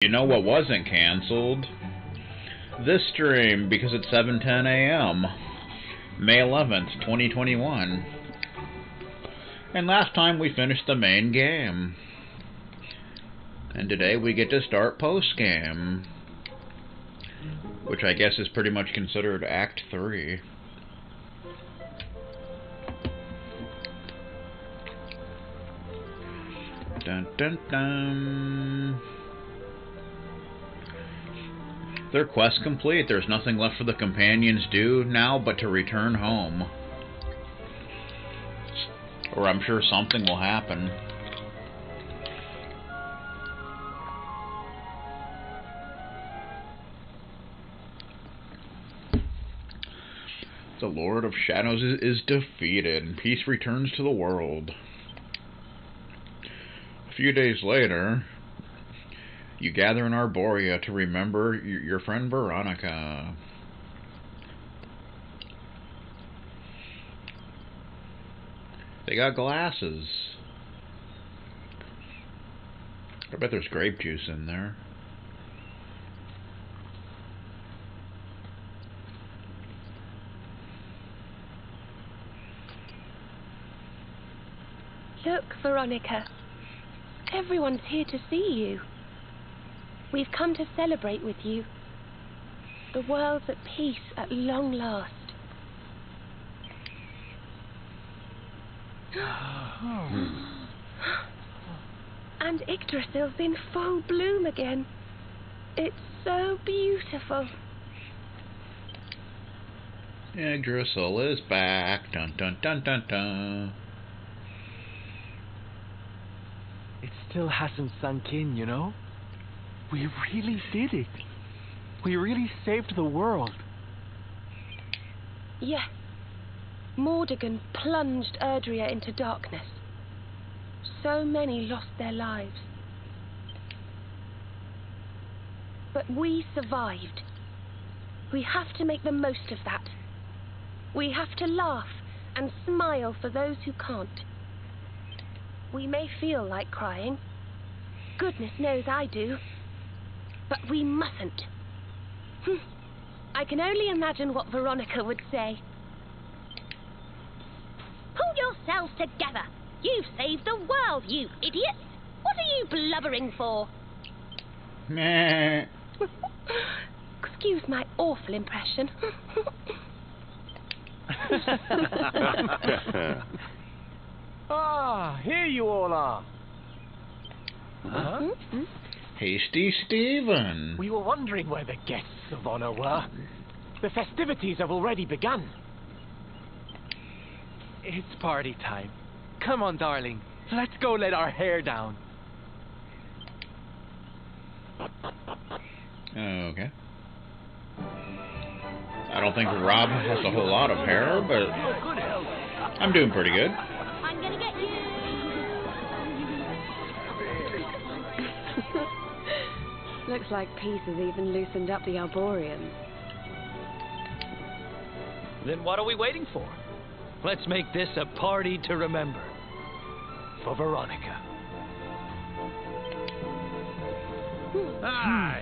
You know what wasn't cancelled? This stream, because it's 7:10 a.m. May 11th, 2021. And last time we finished the main game. And today we get to start post-game. Which I guess is pretty much considered Act 3. Dun dun dun. Their quest complete. There's nothing left for the companions to do now but to return home. Or I'm sure something will happen. The Lord of Shadows is defeated, and peace returns to the world. A few days later, you gather in Arborea to remember your friend Veronica. They got glasses. I bet there's grape juice in there. Look, Veronica. Everyone's here to see you. We've come to celebrate with you. The world's at peace at long last. And Yggdrasil's in full bloom again. It's so beautiful. Yggdrasil is back. Dun dun dun dun dun. It still hasn't sunk in, you know? We really did it. We really saved the world. Yes. Mordegon plunged Erdrea into darkness. So many lost their lives. But we survived. We have to make the most of that. We have to laugh and smile for those who can't. We may feel like crying. Goodness knows I do. But we mustn't. I can only imagine what Veronica would say. Pull yourselves together. You've saved the world, you idiots. What are you blubbering for? Meh. Excuse my awful impression. Ah, here you all are. Huh? Hasty Stephen. We were wondering where the guests of honor were. The festivities have already begun. It's party time. Come on, darling. Let's go let our hair down. Okay. I don't think Rob has a whole lot of hair, but I'm doing pretty good. I'm gonna get you. Looks like peace has even loosened up the Arboreans. Then what are we waiting for? Let's make this a party to remember. For Veronica. Hi.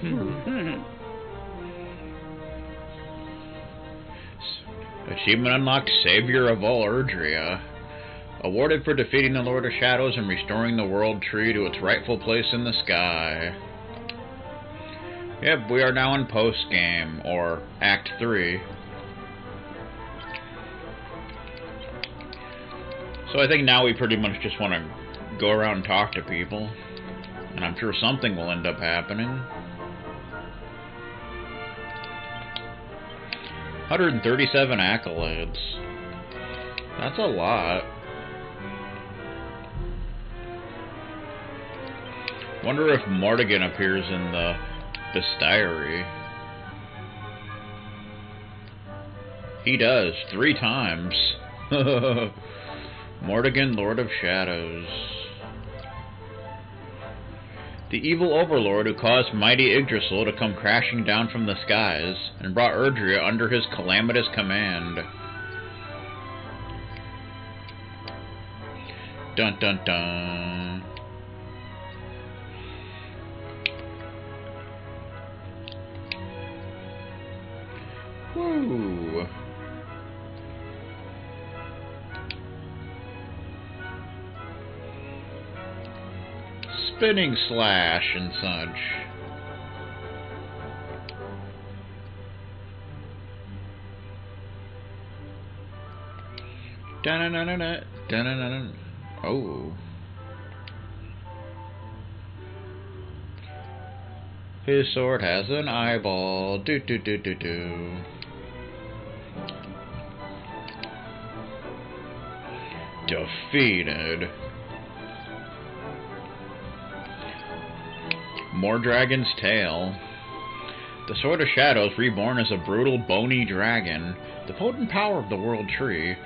Achievement unlocked, Savior of all Erdrea. Awarded for defeating the Lord of Shadows and restoring the World Tree to its rightful place in the sky. Yep, we are now in post-game, or Act 3. So I think now we pretty much just want to go around and talk to people. And I'm sure something will end up happening. 137 accolades. That's a lot. Wonder if Mordegon appears in the bestiary. He does, 3 times. Mordegon, Lord of Shadows. The evil overlord who caused mighty Yggdrasil to come crashing down from the skies and brought Erdrea under his calamitous command. Dun dun dun. Woo! Spinning slash and such. Da-na-na-na-na, da-na-na-na. Oh. His sword has an eyeball. Do do do do do. Defeated. More Dragon's Tail. The Sword of Shadows, reborn as a brutal, bony dragon. The potent power of the World Tree,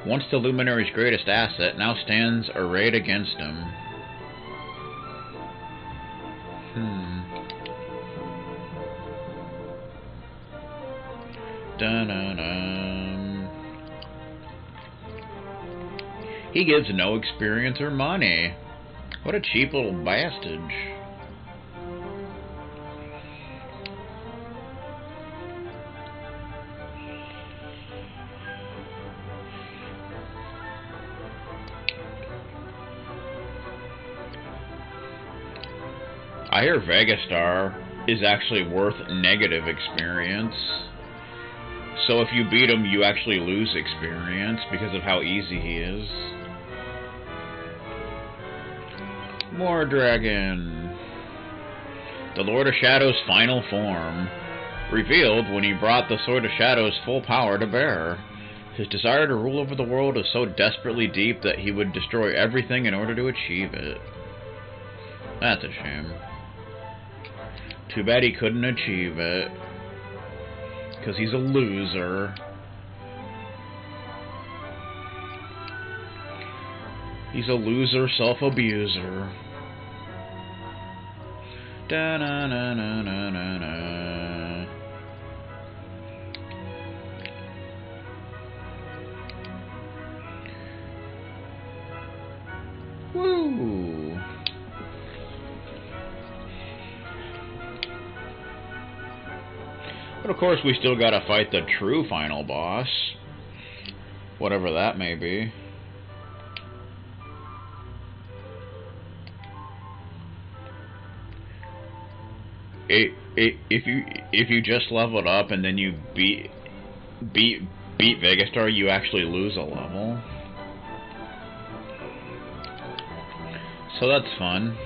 once the Luminary's greatest asset, now stands arrayed against him. Dun-dun-dun. He gives no experience or money. What a cheap little bastard. I hear Vegastar is actually worth negative experience. So if you beat him, you actually lose experience because of how easy he is. More dragon. The Lord of Shadows' final form. Revealed when he brought the Sword of Shadows' full power to bear. His desire to rule over the world is so desperately deep that he would destroy everything in order to achieve it. That's a shame. Too bad he couldn't achieve it. Because he's a loser. He's a loser, self-abuser. Da-na-na-na-na-na-na. Woo! But of course we still gotta fight the true final boss. Whatever that may be. If you just leveled up and then you beat Vegastar, you actually lose a level. So that's fun.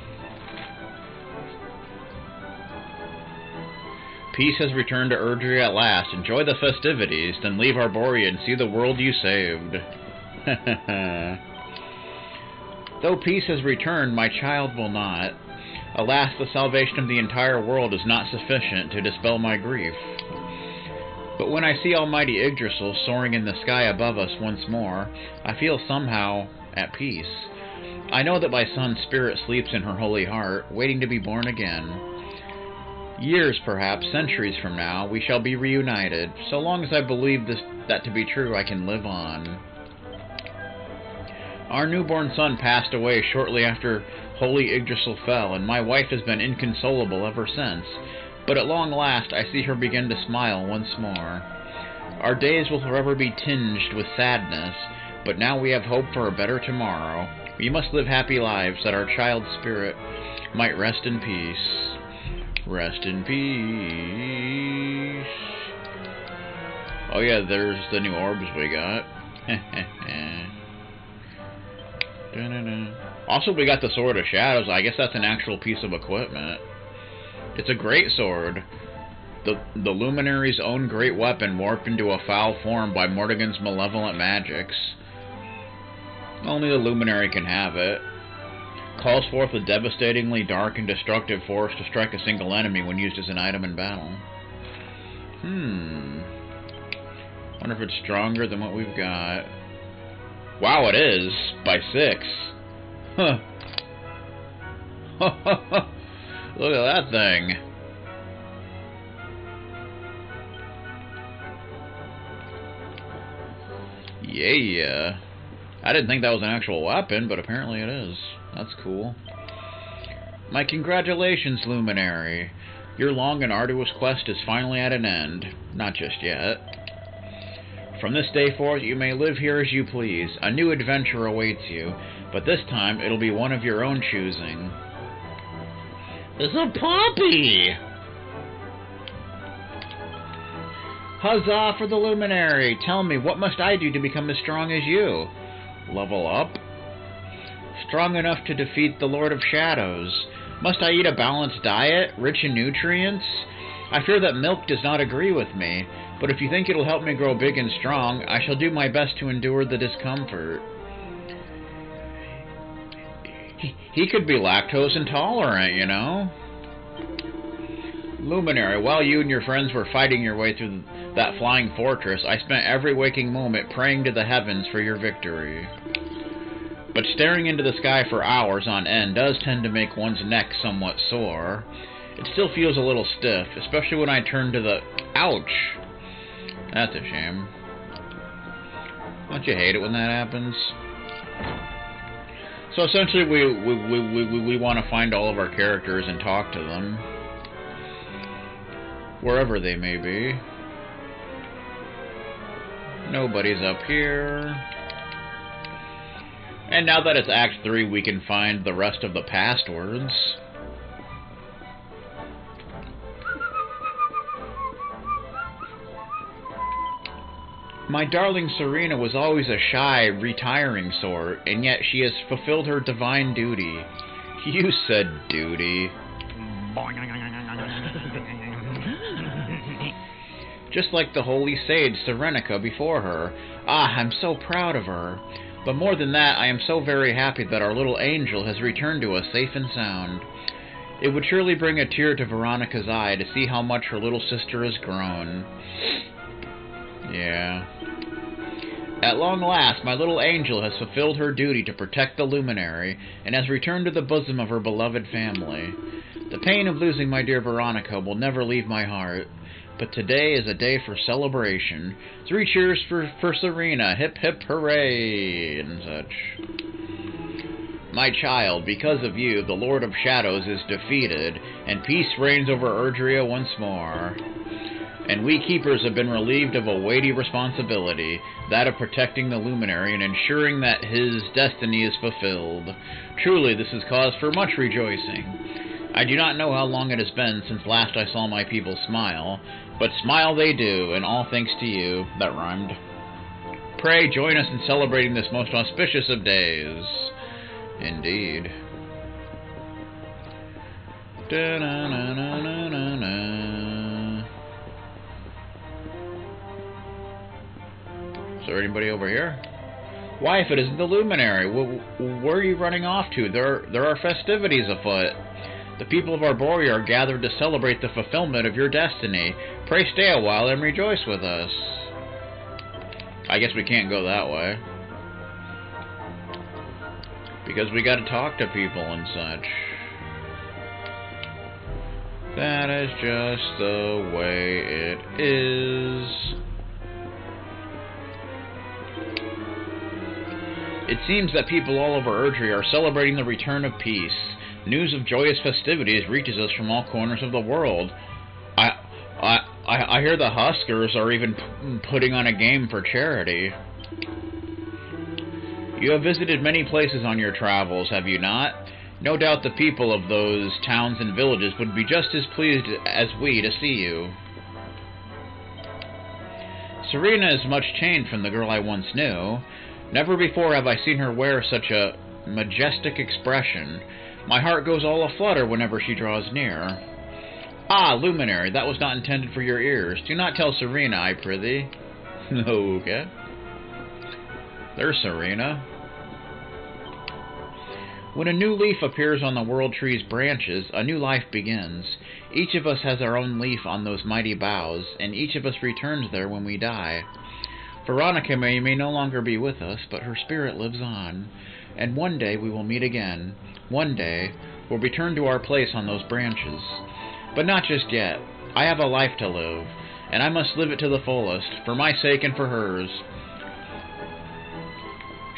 Peace has returned to Erdrea at last. Enjoy the festivities, then leave Arborea and see the world you saved. Though peace has returned, my child will not. Alas, the salvation of the entire world is not sufficient to dispel my grief. But when I see Almighty Yggdrasil soaring in the sky above us once more, I feel somehow at peace. I know that my son's spirit sleeps in her holy heart, waiting to be born again. Years, perhaps centuries from now, we shall be reunited. So long as I believe that to be true, I can live on. Our newborn son passed away shortly after Holy Yggdrasil fell, and my wife has been inconsolable ever since. But at long last, I see her begin to smile once more. Our days will forever be tinged with sadness, but now we have hope for a better tomorrow. We must live happy lives that our child's spirit might rest in peace. Rest in peace. Oh yeah, there's the new orbs we got. Also, we got the Sword of Shadows. I guess that's an actual piece of equipment. It's a great sword. The Luminary's own great weapon warped into a foul form by Mordegon's malevolent magics. Only the Luminary can have it. Calls forth a devastatingly dark and destructive force to strike a single enemy when used as an item in battle. Wonder if it's stronger than what we've got. Wow, it is! By 6. Huh. Look at that thing. Yeah. I didn't think that was an actual weapon, but apparently it is. That's cool. My congratulations, Luminary. Your long and arduous quest is finally at an end. Not just yet. From this day forth, you may live here as you please. A new adventure awaits you, but this time it'll be one of your own choosing. It's a puppy! Huzzah for the Luminary! Tell me, what must I do to become as strong as you? Level up? Strong enough to defeat the Lord of Shadows. Must I eat a balanced diet, rich in nutrients? I fear that milk does not agree with me, but if you think it'll help me grow big and strong, I shall do my best to endure the discomfort. He could be lactose intolerant, you know? Luminary, while you and your friends were fighting your way through that flying fortress, I spent every waking moment praying to the heavens for your victory. But staring into the sky for hours on end does tend to make one's neck somewhat sore. It still feels a little stiff, especially when I turn to the... Ouch! That's a shame. Don't you hate it when that happens? So essentially we want to find all of our characters and talk to them. Wherever they may be. Nobody's up here. And now that it's Act 3, we can find the rest of the passwords. My darling Serena was always a shy, retiring sort, and yet she has fulfilled her divine duty. You said duty. Just like the holy sage Serenica before her. Ah, I'm so proud of her. But more than that, I am so very happy that our little angel has returned to us safe and sound. It would surely bring a tear to Veronica's eye to see how much her little sister has grown. Yeah. At long last, my little angel has fulfilled her duty to protect the Luminary, and has returned to the bosom of her beloved family. The pain of losing my dear Veronica will never leave my heart, but today is a day for celebration. 3 cheers for Serena, hip hip hooray, and such. My child, because of you, the Lord of Shadows is defeated, and peace reigns over Erdrea once more. And we keepers have been relieved of a weighty responsibility, that of protecting the Luminary and ensuring that his destiny is fulfilled. Truly, this is cause for much rejoicing. I do not know how long it has been since last I saw my people smile, but smile they do, and all thanks to you. That rhymed. Pray join us in celebrating this most auspicious of days. Indeed. Da-na-na-na-na-na. Is there anybody over here? Why, if it isn't the Luminary, where are you running off to? There are festivities afoot. The people of Arborea are gathered to celebrate the fulfillment of your destiny. Pray stay a while and rejoice with us. I guess we can't go that way. Because we gotta talk to people and such. That is just the way it is. It seems that people all over Erdrea are celebrating the return of peace. News of joyous festivities reaches us from all corners of the world. I hear the Huskers are even putting on a game for charity. You have visited many places on your travels, have you not? No doubt the people of those towns and villages would be just as pleased as we to see you. Serena is much changed from the girl I once knew. Never before have I seen her wear such a majestic expression. My heart goes all aflutter whenever she draws near. Ah, Luminary, that was not intended for your ears. Do not tell Serena, I prithee. Okay. There's Serena. When a new leaf appears on the world tree's branches, a new life begins. Each of us has our own leaf on those mighty boughs, and each of us returns there when we die. Veronica may no longer be with us, but her spirit lives on. And one day we will meet again. One day we'll return to our place on those branches. But not just yet. I have a life to live, and I must live it to the fullest, for my sake and for hers.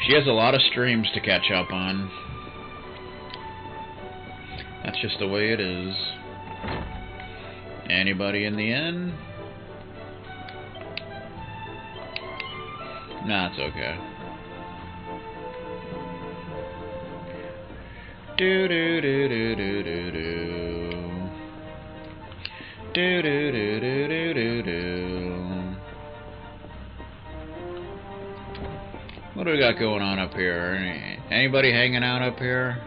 She has a lot of streams to catch up on. That's just the way it is. Anybody in the inn? Nah, it's okay. Do do do do do do do. Do do do do do do do. What do we got going on up here? Anybody hanging out up here?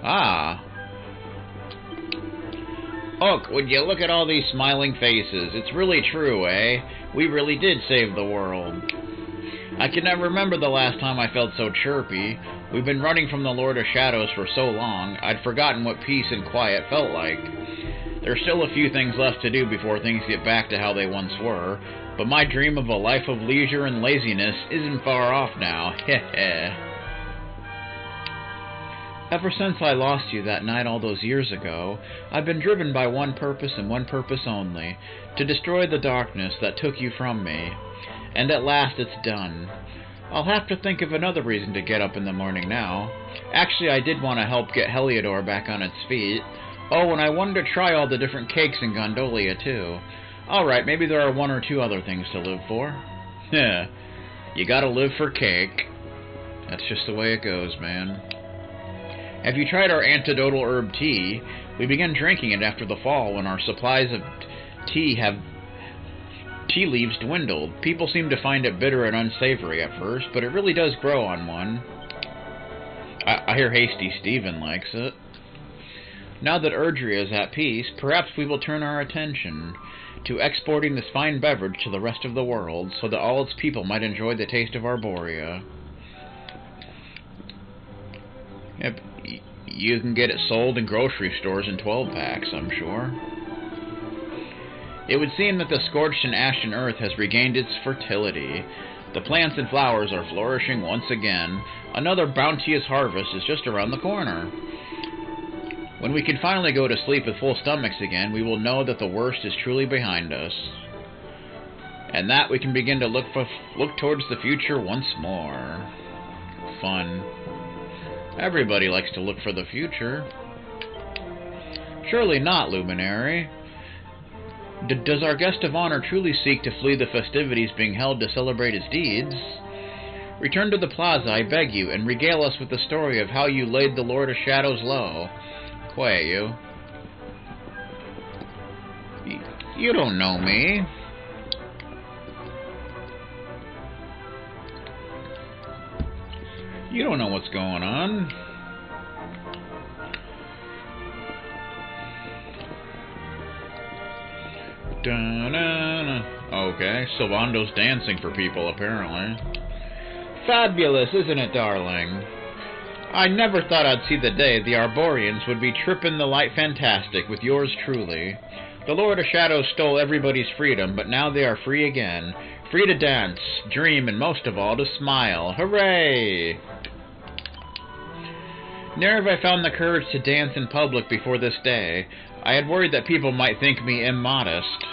Ah. Oh, would you look at all these smiling faces? It's really true, eh? We really did save the world. I can never remember the last time I felt so chirpy. We've been running from the Lord of Shadows for so long, I'd forgotten what peace and quiet felt like. There's still a few things left to do before things get back to how they once were, but my dream of a life of leisure and laziness isn't far off now. Heh. Ever since I lost you that night all those years ago, I've been driven by one purpose and one purpose only, to destroy the darkness that took you from me. And at last it's done. I'll have to think of another reason to get up in the morning now. Actually, I did want to help get Heliodor back on its feet. Oh, and I wanted to try all the different cakes in Gondolia, too. Alright, maybe there are one or two other things to live for. Yeah, you gotta live for cake. That's just the way it goes, man. Have you tried our antidotal herb tea? We began drinking it after the fall when our supplies of tea leaves dwindled. People seem to find it bitter and unsavory at first, but it really does grow on one. I hear Hasty Stephen likes it. Now that Erdrea is at peace, perhaps we will turn our attention to exporting this fine beverage to the rest of the world, so that all its people might enjoy the taste of Arborea. Yep, you can get it sold in grocery stores in 12-packs, I'm sure. It would seem that the scorched and ashen earth has regained its fertility. The plants and flowers are flourishing once again. Another bounteous harvest is just around the corner. When we can finally go to sleep with full stomachs again, we will know that the worst is truly behind us. And that we can begin to look towards the future once more. Fun. Everybody likes to look for the future. Surely not, Luminary. Does our guest of honor truly seek to flee the festivities being held to celebrate his deeds? Return to the plaza, I beg you, and regale us with the story of how you laid the Lord of Shadows low. Quiet, you. You don't know me. You don't know what's going on. Da-na-na. Okay, Sylvando's dancing for people, apparently. Fabulous, isn't it, darling? I never thought I'd see the day the Arboreans would be trippin' the light fantastic with yours truly. The Lord of Shadows stole everybody's freedom, but now they are free again. Free to dance, dream, and most of all, to smile. Hooray! Ne'er have I found the courage to dance in public before this day. I had worried that people might think me immodest.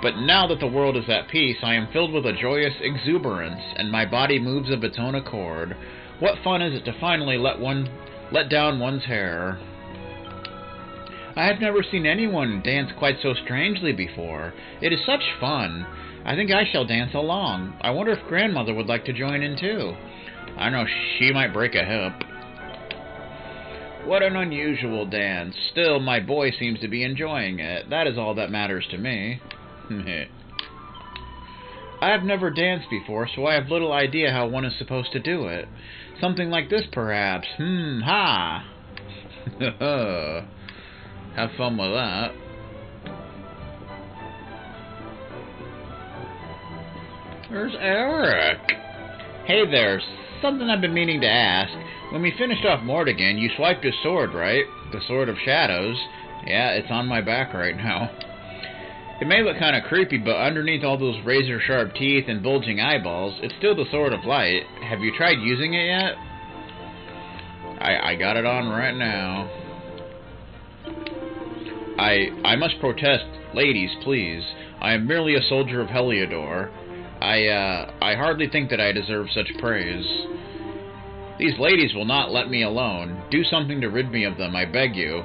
But now that the world is at peace, I am filled with a joyous exuberance, and my body moves of its own accord. What fun is it to finally let down one's hair? I have never seen anyone dance quite so strangely before. It is such fun. I think I shall dance along. I wonder if Grandmother would like to join in too. I know she might break a hip. What an unusual dance. Still, my boy seems to be enjoying it. That is all that matters to me. I have never danced before, so I have little idea how one is supposed to do it. Something like this, perhaps. Ha! Have fun with that. There's Eric. Hey there, something I've been meaning to ask. When we finished off Mortigan, you swiped his sword, right? The Sword of Shadows. Yeah, it's on my back right now. It may look kind of creepy, but underneath all those razor-sharp teeth and bulging eyeballs, it's still the Sword of Light. Have you tried using it yet? I got it on right now. I must protest. Ladies, please. I am merely a soldier of Heliodor. I hardly think that I deserve such praise. These ladies will not let me alone. Do something to rid me of them, I beg you.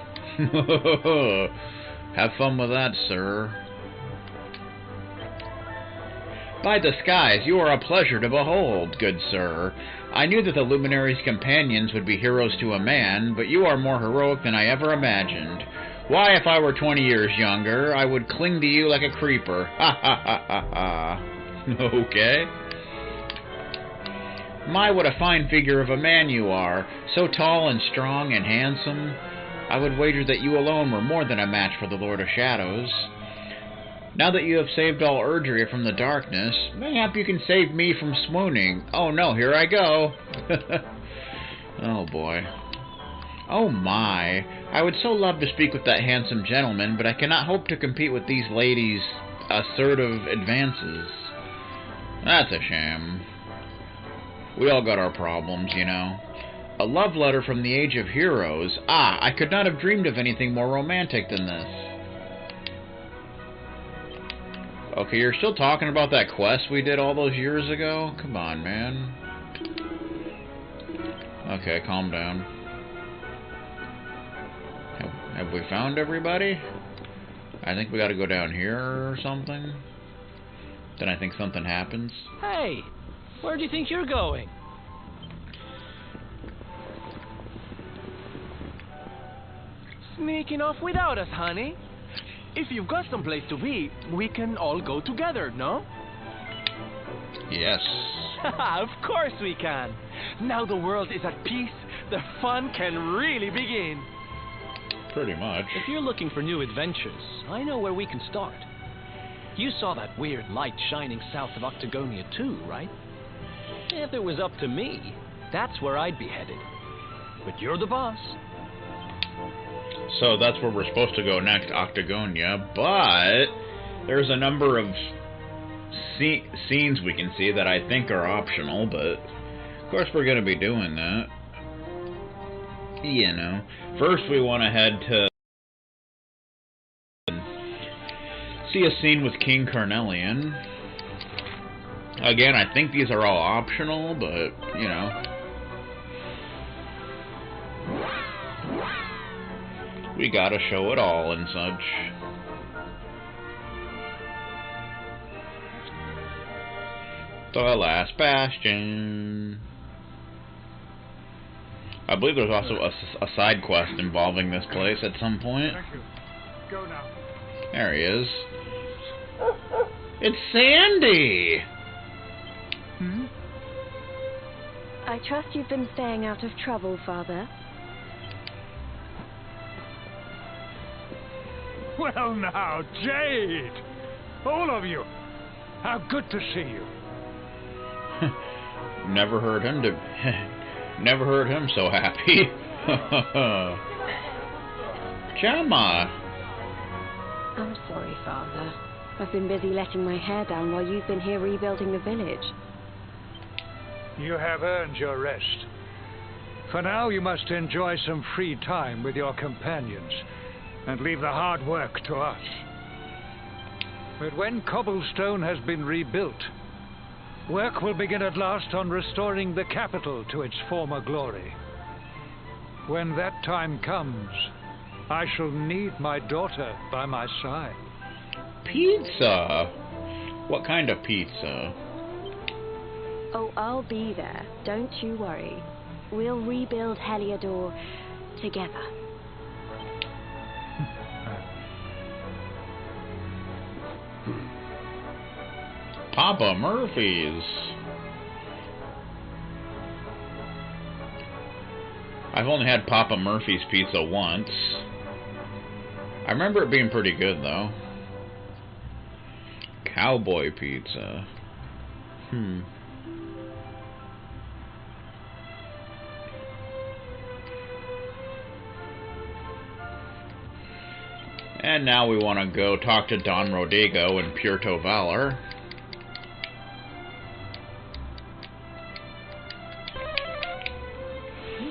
Have fun with that, sir. By the skies, you are a pleasure to behold, good sir. I knew that the Luminary's companions would be heroes to a man, but you are more heroic than I ever imagined. Why, if I were 20 years younger, I would cling to you like a creeper. Ha ha ha ha ha. Okay. My, what a fine figure of a man you are, so tall and strong and handsome. I would wager that you alone were more than a match for the Lord of Shadows. Now that you have saved all Erdrea from the darkness, mayhap you can save me from swooning. Oh no, here I go. Oh boy. Oh my. I would so love to speak with that handsome gentleman, but I cannot hope to compete with these ladies' assertive advances. That's a shame. We all got our problems, you know. A love letter from the Age of Heroes. Ah, I could not have dreamed of anything more romantic than this. Okay, you're still talking about that quest we did all those years ago? Come on, man. Okay, calm down. Have we found everybody? I think we gotta go down here or something. Then I think something happens. Hey, where do you think you're going? Sneaking off without us, honey. If you've got someplace to be, we can all go together, no? Yes. Of course we can. Now the world is at peace, the fun can really begin. Pretty much. If you're looking for new adventures, I know where we can start. You saw that weird light shining south of Octagonia too, right? If it was up to me, that's where I'd be headed. But you're the boss. So that's where we're supposed to go next, Octagonia, but there's a number of scenes we can see that I think are optional, but of course we're going to be doing that. You know. First we want to head to see a scene with King Carnelian. Again, I think these are all optional, but, you know. We gotta show it all and such. The Last Bastion. I believe there's also a side quest involving this place at some point. Thank you. Go now. There he is. It's Sandy! Hmm? I trust you've been staying out of trouble, Father. Well now, Jade! All of you! How good to see you. Never heard him never heard him so happy. Gemma! I'm sorry, Father. I've been busy letting my hair down while you've been here rebuilding the village. You have earned your rest. For now, you must enjoy some free time with your companions and leave the hard work to us. But when Cobblestone has been rebuilt, work will begin at last on restoring the capital to its former glory. When that time comes, I shall need my daughter by my side. Pizza? What kind of pizza? Oh, I'll be there. Don't you worry. We'll rebuild Heliodor together. Papa Murphy's. I've only had Papa Murphy's pizza once. I remember it being pretty good, though. Cowboy pizza. And now we want to go talk to Don Rodrigo in Puerto Valor.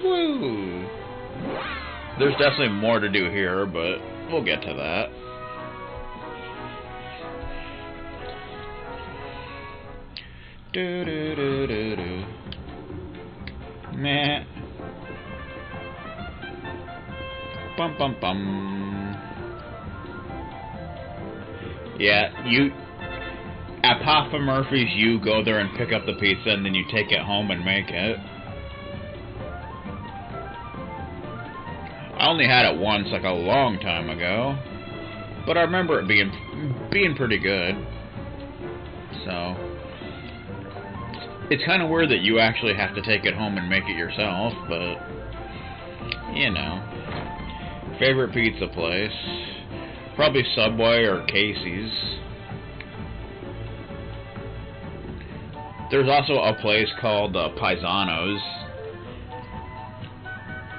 Woo! There's definitely more to do here, but we'll get to that. Do do do do do. Meh. Bum bum bum. Yeah, At Papa Murphy's, you go there and pick up the pizza, and then you take it home and make it. I only had it once, like a long time ago, but I remember it being pretty good. So it's kind of weird that you actually have to take it home and make it yourself, but you know. Favorite pizza place? Probably Subway or Casey's. There's also a place called Paisanos.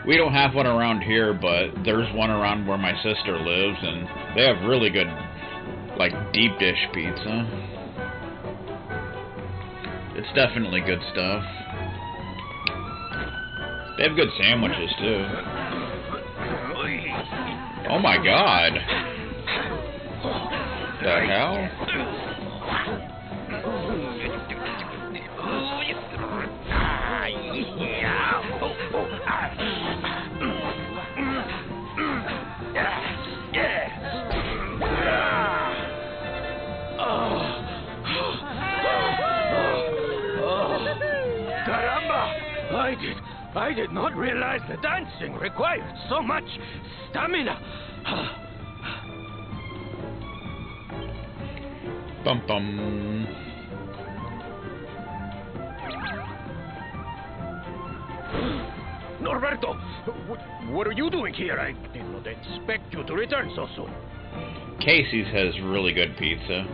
We don't have one around here, but there's one around where my sister lives, and they have really good, like, deep dish pizza. It's definitely good stuff. They have good sandwiches, too. Oh my god! The hell? I did not realize the dancing required so much stamina. Bum bum. Norberto, what are you doing here? I did not expect you to return so soon. Casey's has really good pizza.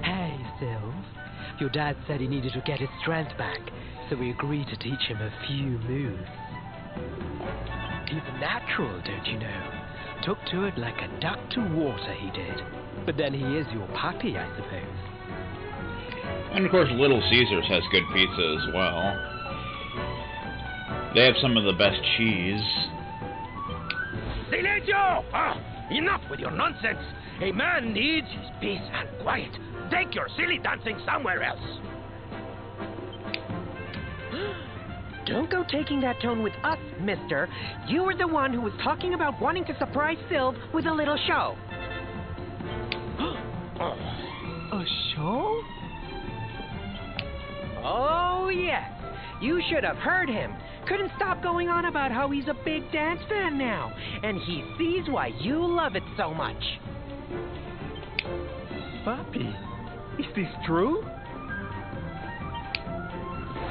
Hey, Silv. Your dad said he needed to get his strength back, so we agreed to teach him a few moves. He's a natural, don't you know? Took to it like a duck to water, he did. But then he is your puppy, I suppose. And of course, Little Caesars has good pizza as well. They have some of the best cheese. Silencio! Enough with your nonsense! A man needs his peace and quiet. Take your silly dancing somewhere else. Don't go taking that tone with us, mister. You were the one who was talking about wanting to surprise Sylv with a little show. A show? Oh, yes. You should have heard him. Couldn't stop going on about how he's a big dance fan now. And he sees why you love it so much. Papi, is this true?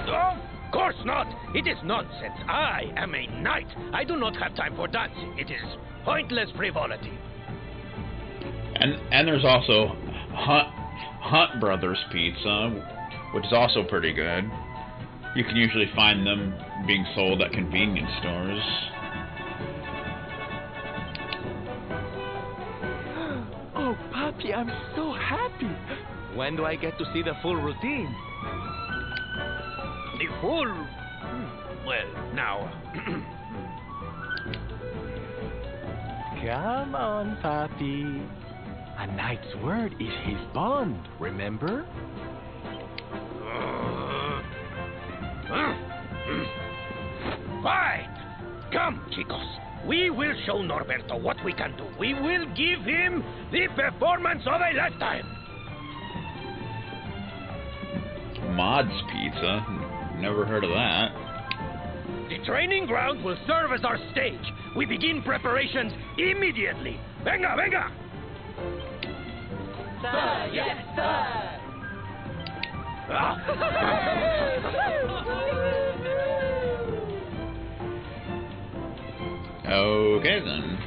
Of course not. It is nonsense. I am a knight. I do not have time for dancing. It is pointless frivolity. And there's also Hunt Brothers Pizza, which is also pretty good. You can usually find them being sold at convenience stores. Oh, Papi, I'm so happy. When do I get to see the full routine? The full... Well, now... Come on, Papi. A knight's word is his bond, remember? Fine! Come, chicos. We will show Norberto what we can do. We will give him the performance of a lifetime. Mod's Pizza? Never heard of that. The training ground will serve as our stage. We begin preparations immediately. Venga, venga! Sir, yes, sir! Okay then.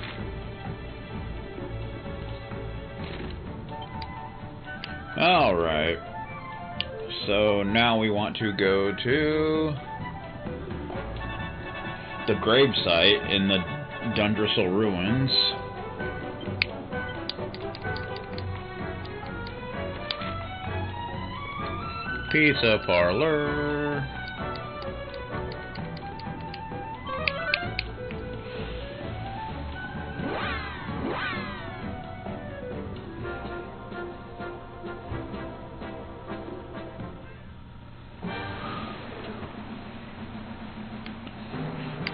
Alright. So now we want to go to the gravesite in the Dundrasal ruins. Pizza parlor.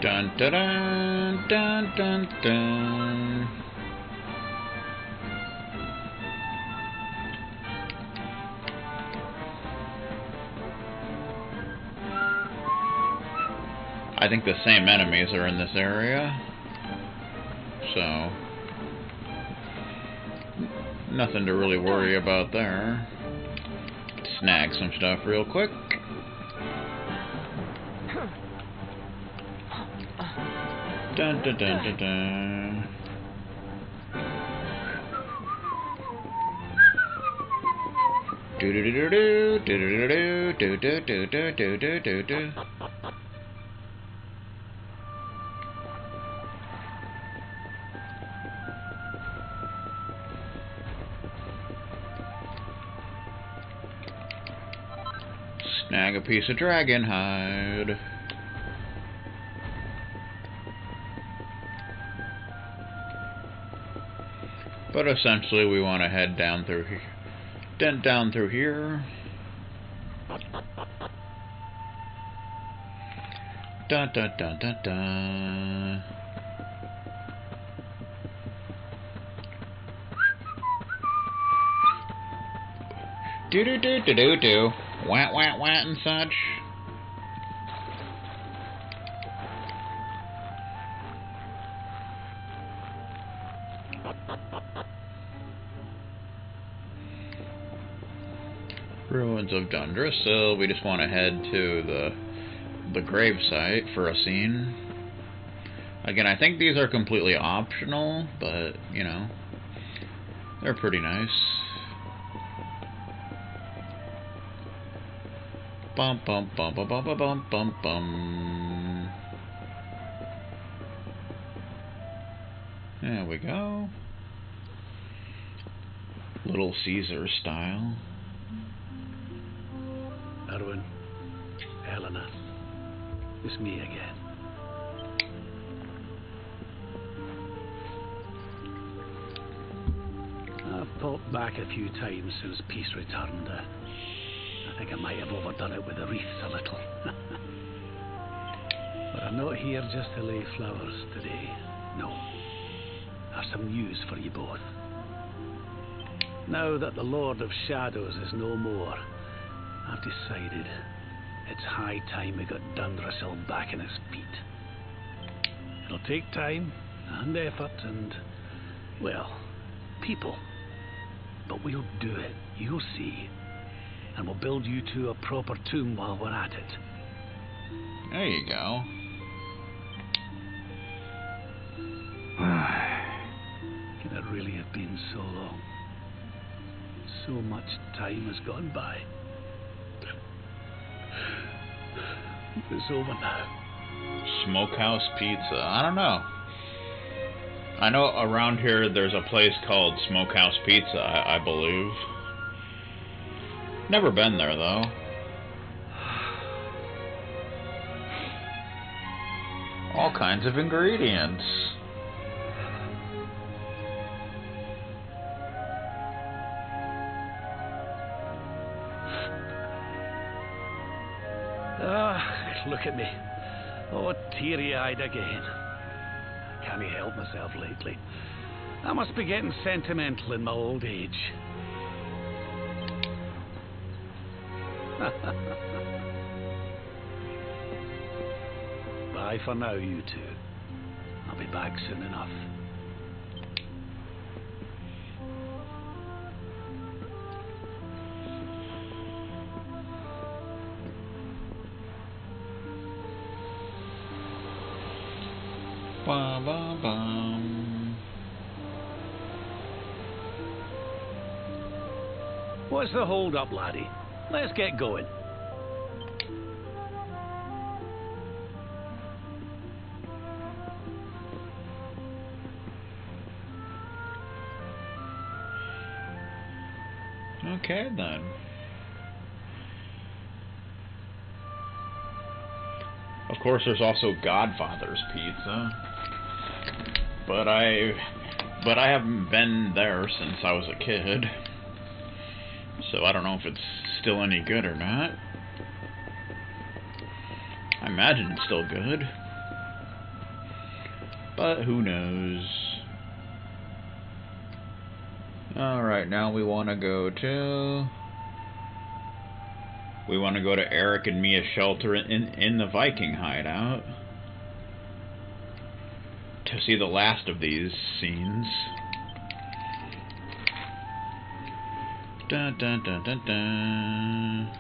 Dun dun dun dun dun dun. I think the same enemies are in this area. So, nothing to really worry about there. Snag some stuff real quick. Dun dun dun dun dun. Do do do do do do do do do do do do do do. Snag a piece of dragon hide. But essentially, we want to head down through here. Down through here. Dun dun dun dun dun. Do do do do do do. Wat wat wat and such. Ruins of Dundrasal. We just want to head to the grave site for a scene. Again, I think these are completely optional, but you know, they're pretty nice. Bum bum bum bum bum bum bum bum. There we go. Little Caesar style. Erwin, Helena, it's me again. I've popped back a few times since peace returned. I think I might have overdone it with the wreaths a little. But I'm not here just to lay flowers today. No. I have some news for you both. Now that the Lord of Shadows is no more, I've decided it's high time we got Dundrasal back in his feet. It'll take time and effort and, well, people. But we'll do it, you'll see. And we'll build you two a proper tomb while we're at it. There you go. Can it really have been so long? So much time has gone by. It's over now. Smokehouse Pizza. I don't know. I know around here there's a place called Smokehouse Pizza, I believe. Never been there, though. All kinds of ingredients. Look at me. Oh, teary-eyed again. Can't help myself lately. I must be getting sentimental in my old age. Bye for now, you two. I'll be back soon enough. Bum, bum, bum. What's the hold up, laddie? Let's get going. Okay, then. Of course, there's also Godfather's Pizza. But I haven't been there since I was a kid. So I don't know if it's still any good or not. I imagine it's still good. But who knows? Alright, now we want to go to... We want to go to Eric and Mia's shelter in the Viking hideout. to see the last of these scenes. Dun dun dun dun dun.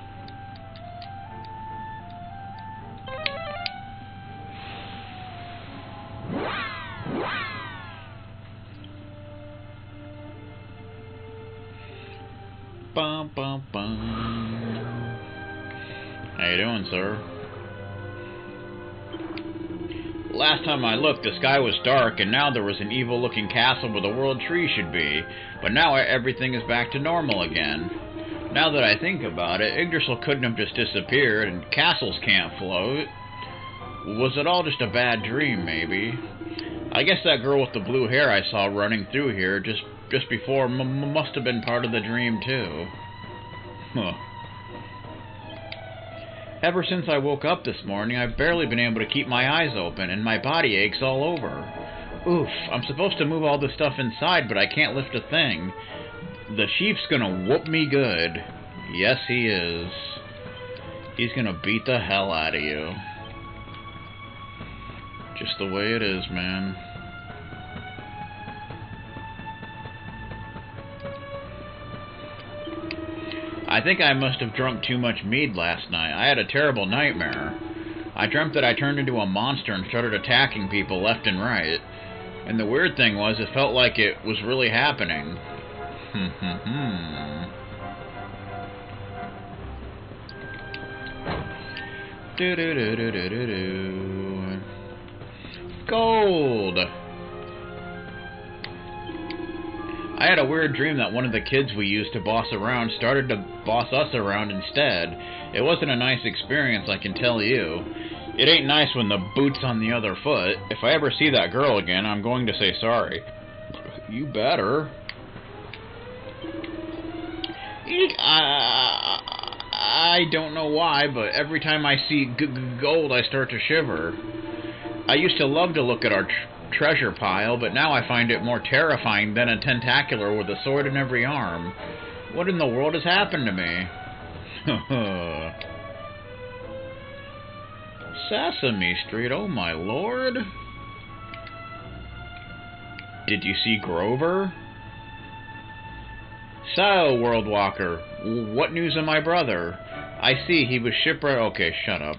Bum bum bum. How you doing, sir? Last time I looked, the sky was dark, and now there was an evil-looking castle where the world tree should be. But now everything is back to normal again. Now that I think about it, Yggdrasil couldn't have just disappeared, and castles can't float. Was it all just a bad dream, maybe? I guess that girl with the blue hair I saw running through here just before must have been part of the dream, too. Huh. Ever since I woke up this morning, I've barely been able to keep my eyes open, and my body aches all over. Oof, I'm supposed to move all this stuff inside, but I can't lift a thing. The chief's gonna whoop me good. Yes, he is. He's gonna beat the hell out of you. Just the way it is, man. I think I must have drunk too much mead last night. I had a terrible nightmare. I dreamt that I turned into a monster and started attacking people left and right. And the weird thing was, it felt like it was really happening. Do-do-do-do-do-do-do. Gold! I had a weird dream that one of the kids we used to boss around started to boss us around instead. It wasn't a nice experience, I can tell you. It ain't nice when the boot's on the other foot. If I ever see that girl again, I'm going to say sorry. You better. I don't know why, but every time I see gold, I start to shiver. I used to love to look at our treasure pile, but now I find it more terrifying than a tentacular with a sword in every arm. What in the world has happened to me? Sesame Street, oh my lord. Did you see Grover? So, World Walker, what news of my brother? I see he was shipwrecked. Okay, shut up.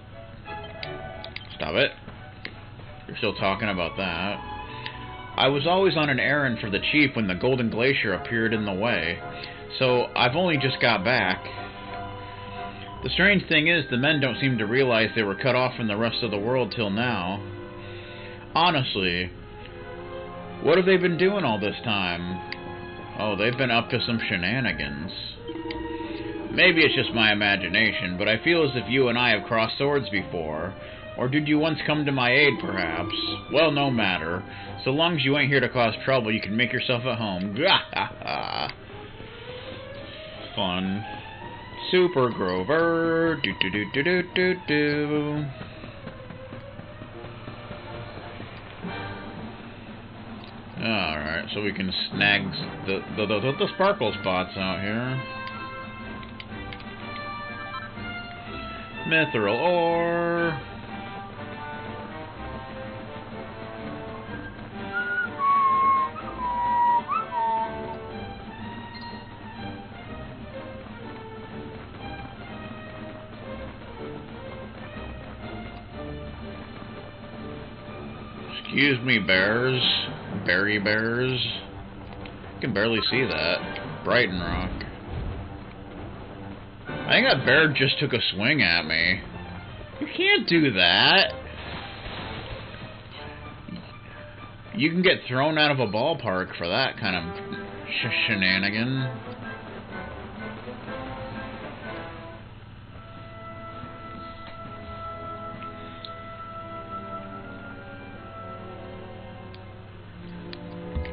Stop it. You're still talking about that. I was always on an errand for the chief when the Golden Glacier appeared in the way, so I've only just got back. The strange thing is, the men don't seem to realize they were cut off from the rest of the world till now. Honestly, what have they been doing all this time? Oh, they've been up to some shenanigans. Maybe it's just my imagination, but I feel as if you and I have crossed swords before. Or did you once come to my aid, perhaps? Well, no matter. So long as you ain't here to cause trouble, you can make yourself at home. Fun. Super Grover. Do-do-do-do-do-do-do. Alright, so we can snag the sparkle spots out here. Mithril ore. Excuse me, bears. Berry bears. I can barely see that. Brighton Rock. I think that bear just took a swing at me. You can't do that. You can get thrown out of a ballpark for that kind of shenanigan.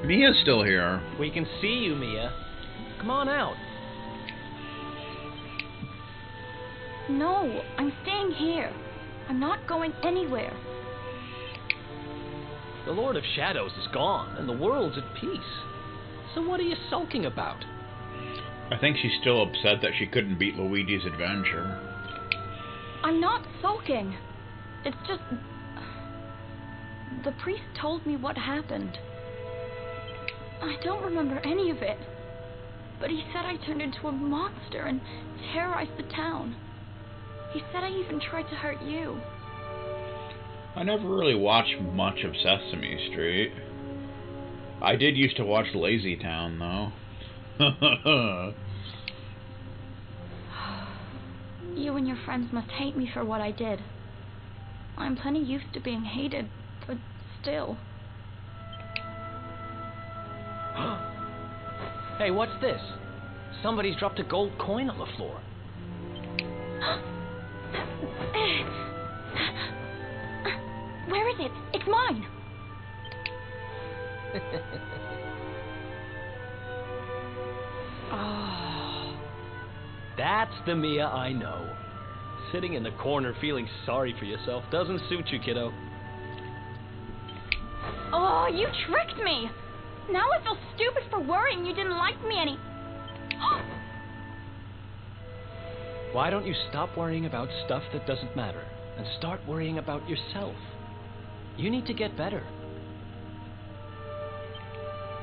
Mia's still here. We can see you, Mia. Come on out. No, I'm staying here. I'm not going anywhere. The Lord of Shadows is gone, and the world's at peace. So what are you sulking about? I think she's still upset that she couldn't beat Luigi's adventure. I'm not sulking. It's just... The priest told me what happened. I don't remember any of it, but he said I turned into a monster and terrorized the town. He said I even tried to hurt you. I never really watched much of Sesame Street. I did used to watch Lazy Town, though. You and your friends must hate me for what I did. I'm plenty used to being hated, but still. Hey, what's this? Somebody's dropped a gold coin on the floor. Where is it? It's mine! Oh, that's the Mia I know. Sitting in the corner feeling sorry for yourself doesn't suit you, kiddo. Oh, you tricked me! Now I feel stupid for worrying you didn't like me any... Why don't you stop worrying about stuff that doesn't matter and start worrying about yourself? You need to get better.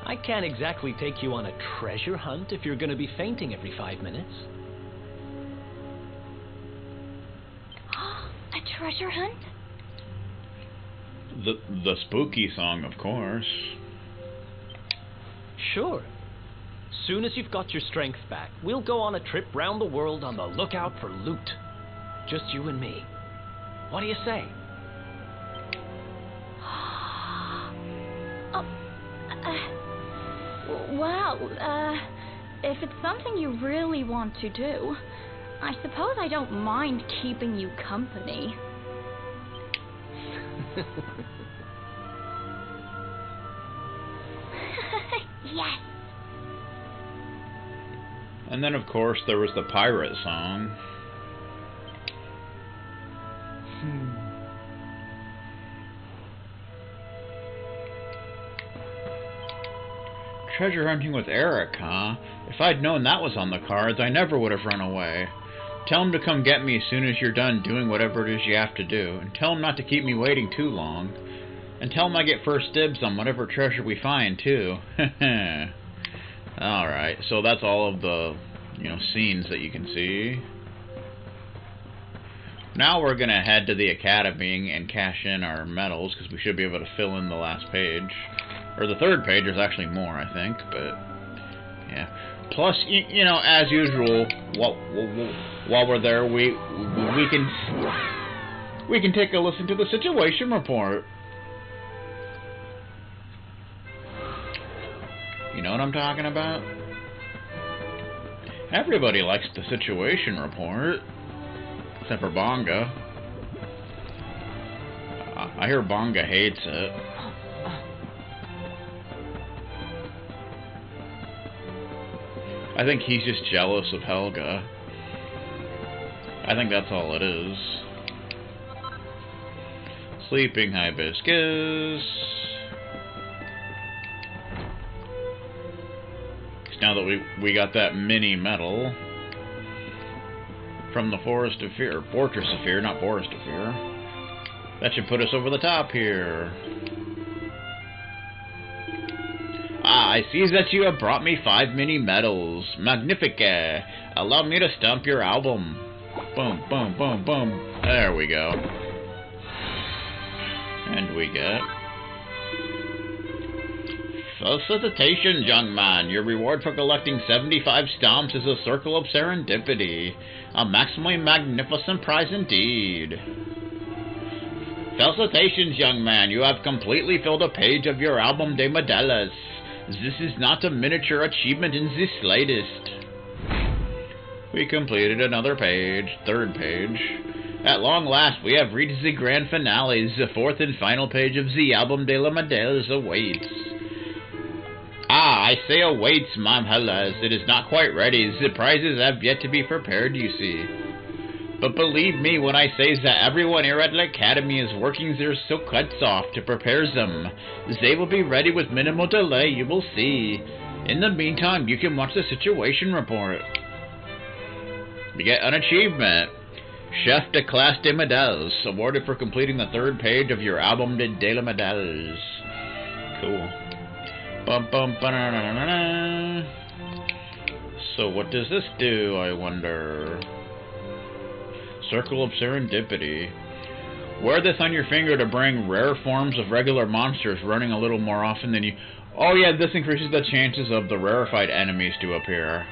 I can't exactly take you on a treasure hunt if you're going to be fainting every 5 minutes. A treasure hunt? The spooky song, of course. Sure. Soon as you've got your strength back, we'll go on a trip round the world on the lookout for loot. Just you and me. What do you say? Well, if it's something you really want to do, I suppose I don't mind keeping you company. Yes. And then, of course, there was the pirate song. Treasure hunting with Eric, huh? If I'd known that was on the cards, I never would have run away. Tell him to come get me as soon as you're done doing whatever it is you have to do. And tell him not to keep me waiting too long. And tell him I get first dibs on whatever treasure we find, too. Alright, so that's all of the, scenes that you can see. Now we're going to head to the academy and cash in our medals, because we should be able to fill in the last page. Or the third page, there's actually more, I think, but, yeah. Plus, as usual, while we're there, we can take a listen to the situation report. You know what I'm talking about? Everybody likes the situation report. Except for Bonga. I hear Bonga hates it. I think he's just jealous of Helga. I think that's all it is. Sleeping Hibiscus. Now that we got that mini medal from the Forest of Fear, Fortress of Fear, not Forest of Fear. That should put us over the top here. Ah, I see that you have brought me 5 mini medals. Magnifique. Allow me to stamp your album. Boom, boom, boom, boom. There we go. And we get... Felicitations, young man. Your reward for collecting 75 stamps is a Circle of Serendipity. A maximally magnificent prize indeed. Felicitations, young man. You have completely filled a page of your album de modelos. This is not a miniature achievement in the slightest. We completed another page, third page. At long last, we have reached the grand finale. The fourth and final page of the album de la modelos awaits. Ah, I say awaits, Mom Hellas. It is not quite ready. The prizes have yet to be prepared, you see. But believe me when I say that everyone here at the Academy is working their silk-cuts off to prepare them. They will be ready with minimal delay, you will see. In the meantime, you can watch the situation report. We get an achievement. Chef de classe de medals, awarded for completing the 3rd page of your album de la medals. Cool. Bum bum ba-na-na-na-na. So what does this do, I wonder? Circle of Serendipity. Wear this on your finger to bring rare forms of regular monsters running a little more often than you... Oh yeah, this increases the chances of the rarefied enemies to appear.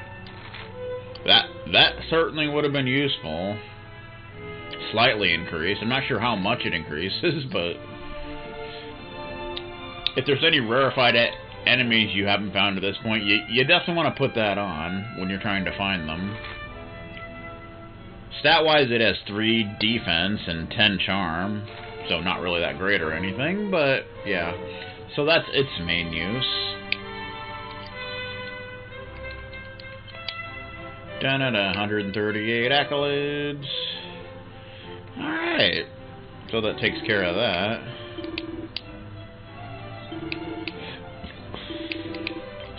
That certainly would have been useful. Slightly increased. I'm not sure how much it increases, but... if there's any rarefied enemies you haven't found to this point, you definitely want to put that on when you're trying to find them. Stat-wise, it has 3 defense and 10 charm, so not really that great or anything, but yeah. So that's its main use. Da-da-da, 138 accolades. Alright, so that takes care of that.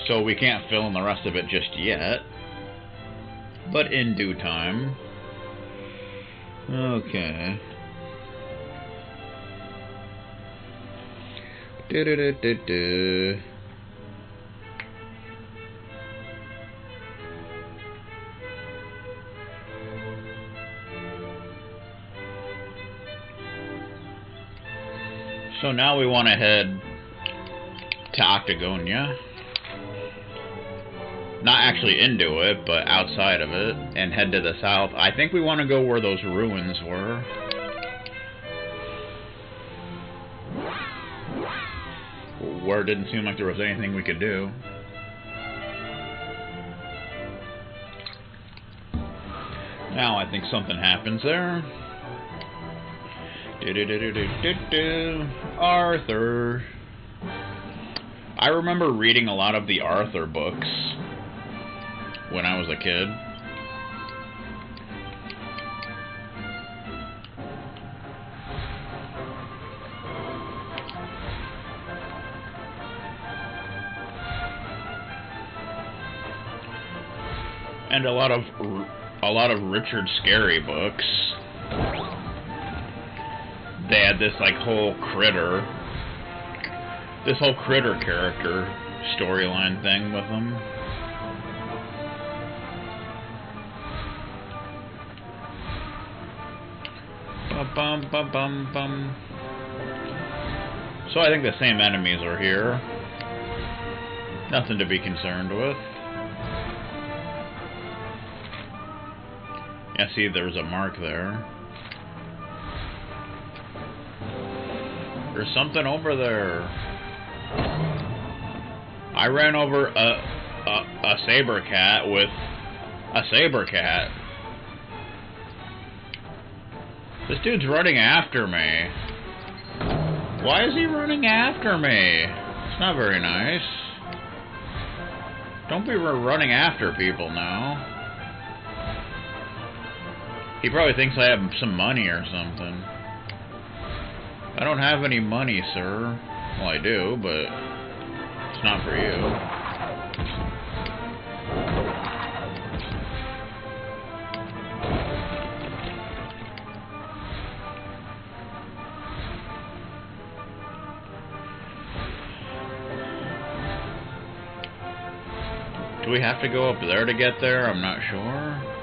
So we can't fill in the rest of it just yet, but in due time. Okay. Do-do-do-do-do. So now we want to head to Octagonia. Not actually into it, but outside of it, and head to the south. I think we want to go where those ruins were. Where it didn't seem like there was anything we could do. Now I think something happens there. Arthur. I remember reading a lot of the Arthur books when I was a kid. And a lot of Richard Scarry books. They had this like whole critter character storyline thing with them. Bum. So I think the same enemies are here. Nothing to be concerned with. Yeah, see, there's a mark there. There's something over there. I ran over a saber cat with a saber cat. This dude's running after me. Why is he running after me? It's not very nice. Don't be running after people now. He probably thinks I have some money or something. I don't have any money, sir. Well, I do, but it's not for you. Do we have to go up there to get there? I'm not sure.